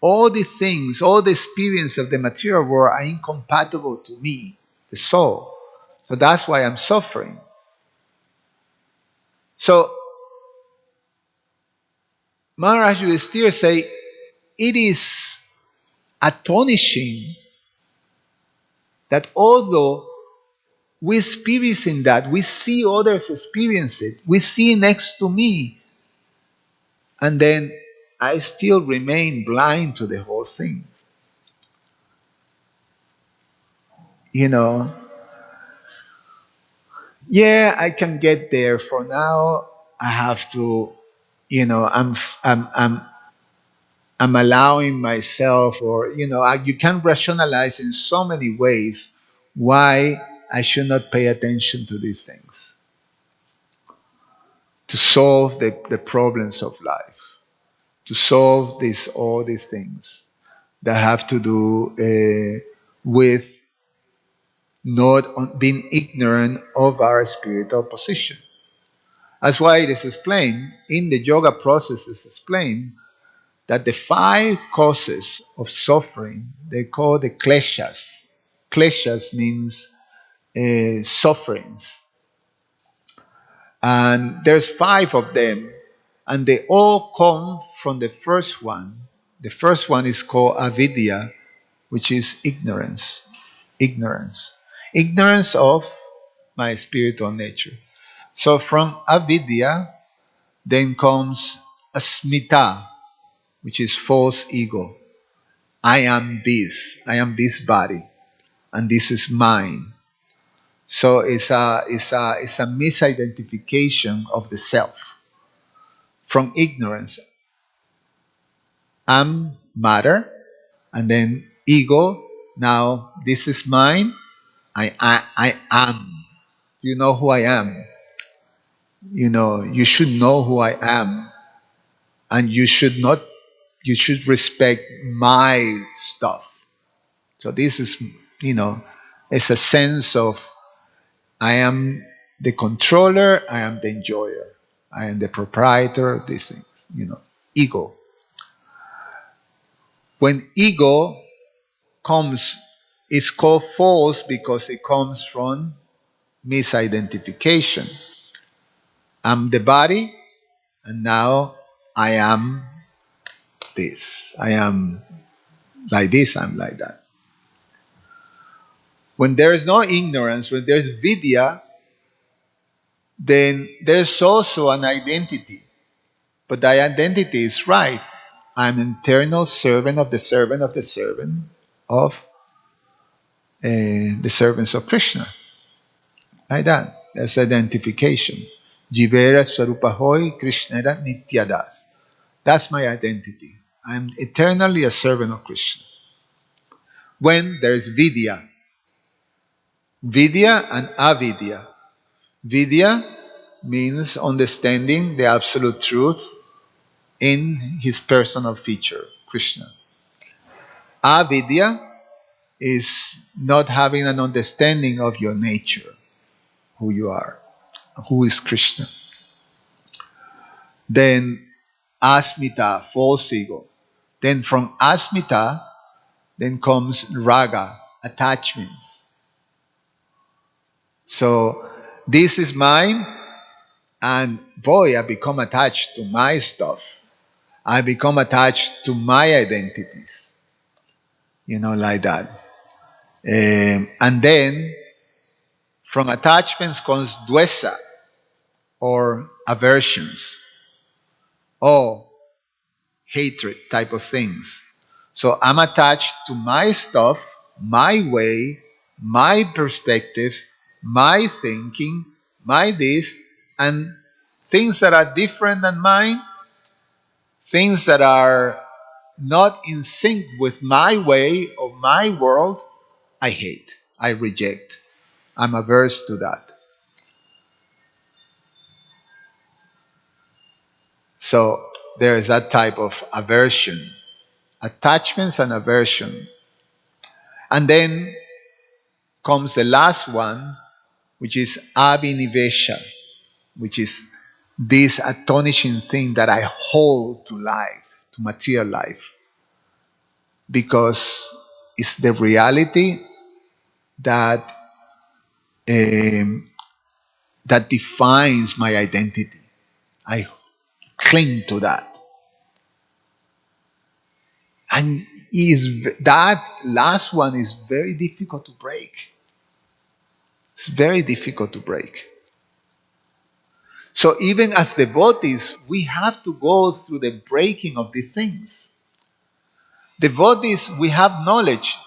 All the things, all the experience of the material world are incompatible to me, the soul. So that's why I'm suffering. So Maharaj Yudhisthira say, it is astonishing that although we experience in that, we see others experience it, we see next to me, and then I still remain blind to the whole thing. Yeah, I can get there. For now, I have to, I'm allowing myself, or you can rationalize in so many ways why I should not pay attention to these things to solve the problems of life, to solve all these things that have to do with not being ignorant of our spiritual position. That's why it is explained in the yoga process. It's explained that the 5 causes of suffering, they call the kleshas. Kleshas means sufferings, and there's 5 of them, and they all come from the first one. The first one is called avidya, which is ignorance. Ignorance of my spiritual nature. So from avidya, then comes asmita, which is false ego. I am this body, and this is mine. So it's a misidentification of the self. From ignorance, I'm matter, and then ego. Now this is mine. I am. You know who I am. You should know who I am, and you should not. You should respect my stuff. So this is, it's a sense of I am the controller, I am the enjoyer, I am the proprietor of these things. Ego. When ego comes, it's called false because it comes from misidentification. I'm the body, and now I am this. I am like this, I'm like that. When there is no ignorance, when there's vidya, then there's also an identity. But the identity is right. I'm an eternal servant of the servant of the servant of the servants of Krishna. Like that. That's identification. Jivera Swarupahoy Krishnera Nityadas. That's my identity. I'm eternally a servant of Krishna. When there's vidya, vidya and avidya. Vidya means understanding the absolute truth in his personal feature, Krishna. Avidya is not having an understanding of your nature, who you are, who is Krishna. Then asmita, false ego. Then from asmita, then comes raga, attachments. So this is mine, and boy, I become attached to my stuff. I become attached to my identities, like that. And then from attachments comes dvesa, or aversions, or hatred type of things. So I'm attached to my stuff, my way, my perspective, my thinking, my this, and things that are different than mine, things that are not in sync with my way or my world, I hate, I reject. I'm averse to that. So there is that type of aversion, attachments and aversion. And then comes the last one, which is abhinivesha, which is this astonishing thing that I hold to life, to material life, because it's the reality that um, that defines my identity. I cling to that, and that last one is very difficult to break. It's very difficult to break. So even as devotees, we have to go through the breaking of these things. Devotees, we have knowledge.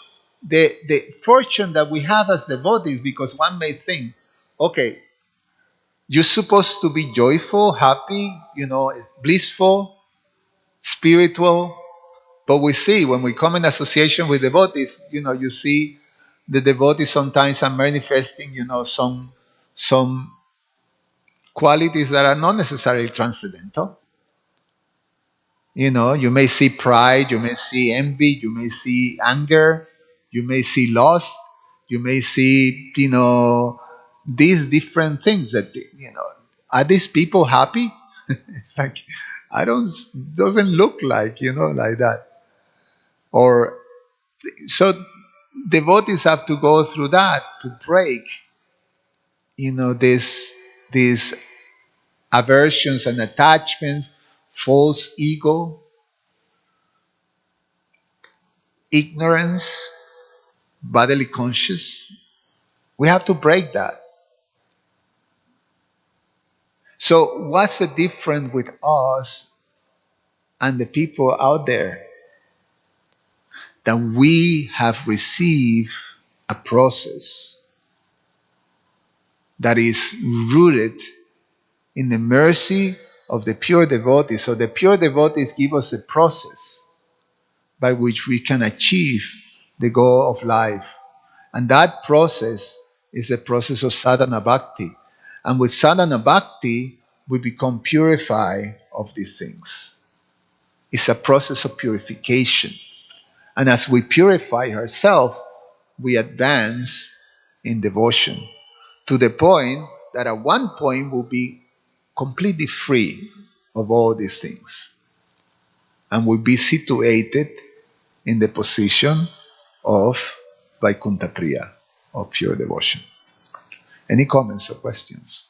The fortune that we have as devotees, because one may think, okay, you're supposed to be joyful, happy, blissful, spiritual. But we see when we come in association with devotees, you see the devotees sometimes are manifesting, some qualities that are not necessarily transcendental. You may see pride, you may see envy, you may see anger, you may see lust, you may see, these different things that, are these people happy? It's like, doesn't look like, like that. Or, so devotees have to go through that to break, these aversions and attachments, false ego, ignorance, bodily conscious. We have to break that. So, what's the difference with us and the people out there? That we have received a process that is rooted in the mercy of the pure devotees. So, the pure devotees give us a process by which we can achieve the goal of life. And that process is a process of sadhana bhakti. And with sadhana bhakti, we become purified of these things. It's a process of purification. And as we purify ourselves, we advance in devotion to the point that at one point we'll be completely free of all these things. And we'll be situated in the position of Vaikuntha Priya, of pure devotion. Any comments or questions?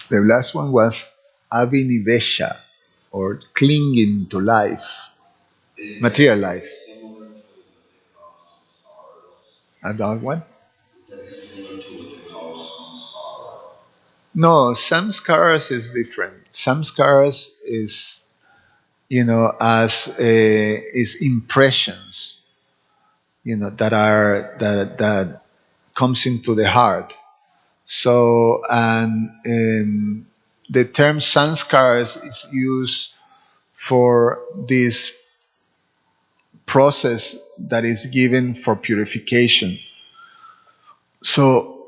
The last one was Abhinivesha, or clinging to life, material life. About what? No, samskaras is different. Samskaras is, as is impressions, that comes into the heart. So, and the term sanskars is used for this process that is given for purification. So,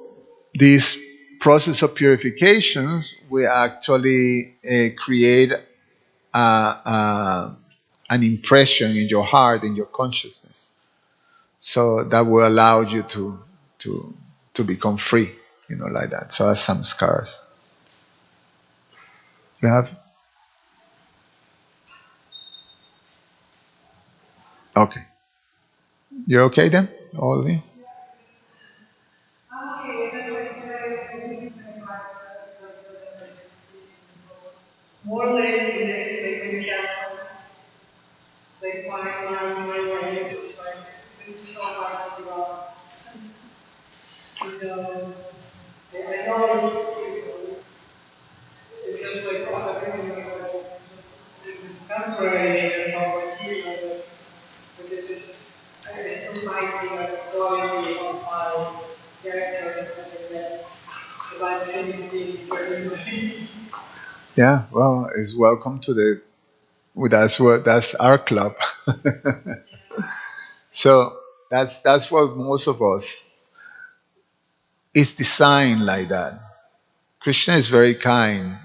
this process of purifications, we actually create an impression in your heart, in your consciousness. So that will allow you to to become free, like that. So that's some scars. You have okay. You're okay then, all of you. More like when you have some like my mind is like this is so hard to give up. Because I know it feels like everything is temporary and it's over here, but it's just I still find the quality of my characters that the life seems to be disturbing. Yeah, well, it's welcome to the. Well, that's our club. So that's what most of us is designed like that. Krishna is very kind.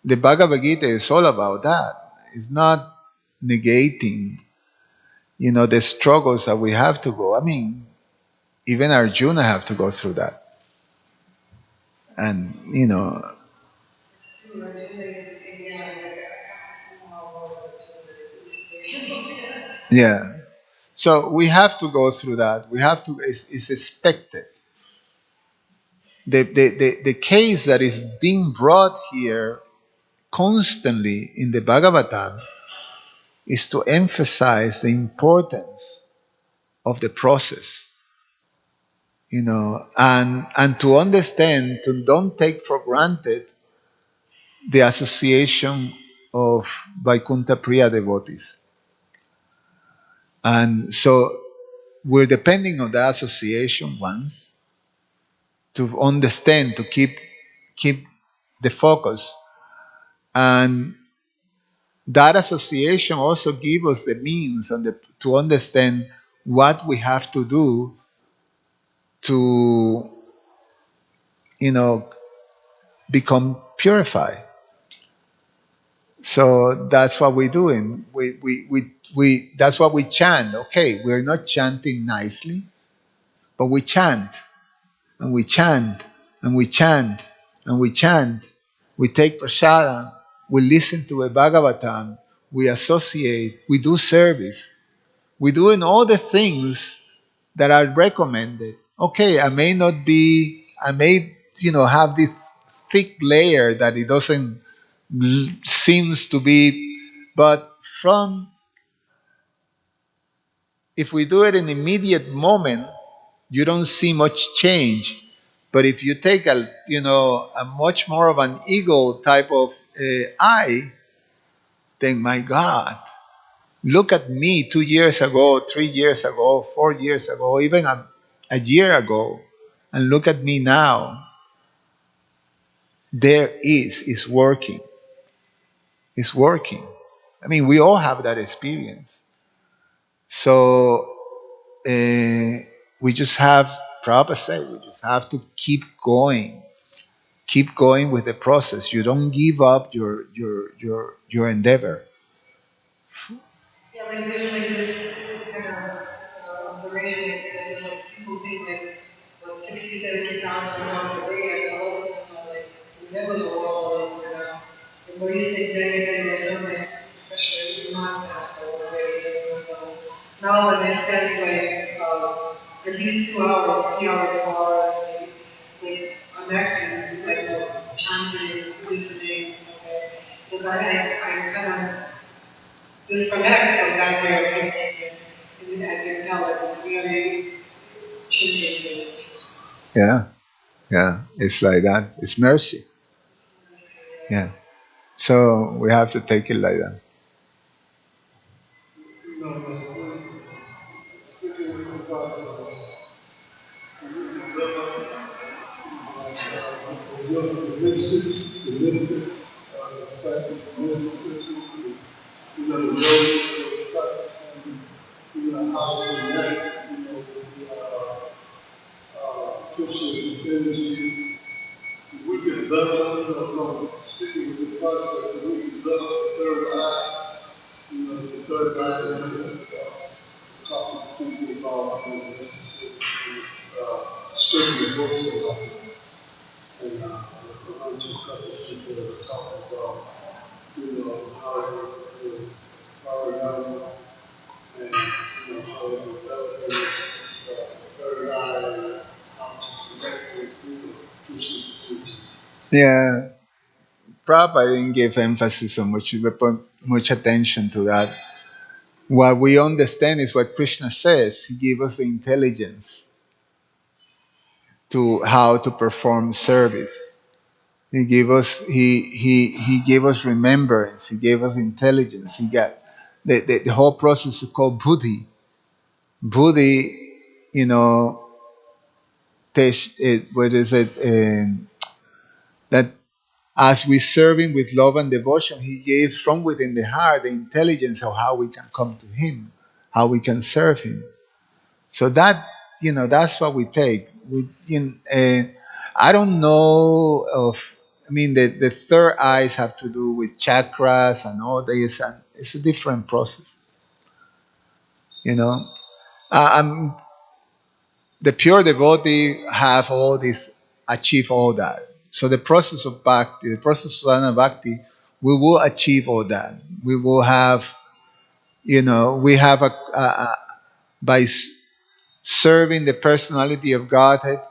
The Bhagavad Gita is all about that. It's not negating, the struggles that we have to go. I mean, even Arjuna have to go through that, and yeah. So we have to go through that. We have to. It's expected. The case that is being brought here constantly in the Bhagavatam is to emphasize the importance of the process, and to understand, to don't take for granted the association of Vaikuntha Priya devotees. And so we're depending on the association once to understand, to keep the focus. And that association also gives us the means to understand what we have to do to, become purified. So that's what we're doing. That's what we chant. Okay, we're not chanting nicely, but we chant and we chant and we chant and we chant. We take prasada, we listen to a Bhagavatam, we associate, we do service. We're doing all the things that are recommended. Okay, I may, have this thick layer that it doesn't seems to be, but if we do it in immediate moment, you don't see much change. But if you take a much more of an ego type of eye, then my God, look at me 2 years ago, 3 years ago, 4 years ago, even a year ago, and look at me now. It's working. It's working. I mean, we all have that experience. So we just have, Prabhupada said, we just have to keep going with the process. You don't give up your endeavor. Yeah, like there's like this kind of observation that is like people think like what 60, 70,000 miles a day, and a lot of people are like in the middle of the world, like egoistic, negative, or something. least 2 hours, 3 hours, 4 hours, like connecting, chanting, listening, stuff like that. So I kind of disconnect from that way of thinking, and I can tell that it's really changing things. Yeah, yeah. It's like that. It's mercy. Yeah. So we have to take it like that. You know, when speaking with the process, we develop the mystics, this practice of mysticism, the yogis was practicing, how to connect, with Krishna's energy. We can develop, from sticking with the process, we can develop the third eye, the third eye, of us, talking to people about, mysticism, studying the books about it. And a bunch of couple of people that's talking about, how young and, how they develop this third eye and how to connect with, Krishna's energy. Yeah. Prabhupada didn't give emphasis on much attention to that. What we understand is what Krishna says. He gave us the intelligence to how to perform service. He gave us remembrance. He gave us intelligence. He got the whole process is called buddhi. Buddhi, you know, what is it? That as we serve him with love and devotion, he gave from within the heart the intelligence of how we can come to him, how we can serve him. So that, that's what we take. I don't know of. I mean, the third eyes have to do with chakras and all this, and it's a different process. You know, I'm the pure devotee have all this, achieve all that. So the process of bhakti, the process of sadhana bhakti, we will achieve all that. We will have, we have by serving the personality of Godhead,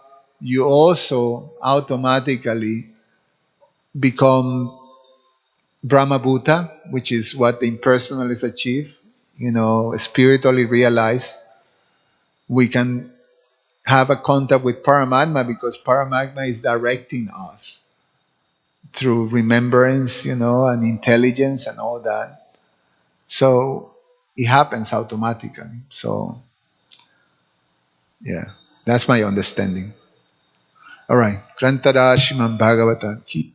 you also automatically become Brahma Bhuta, which is what the impersonalists achieve, spiritually realize. We can have a contact with Paramatma because Paramatma is directing us through remembrance, and intelligence and all that. So it happens automatically. So, yeah, that's my understanding. All right. Grantara Shriman Bhagavatam ki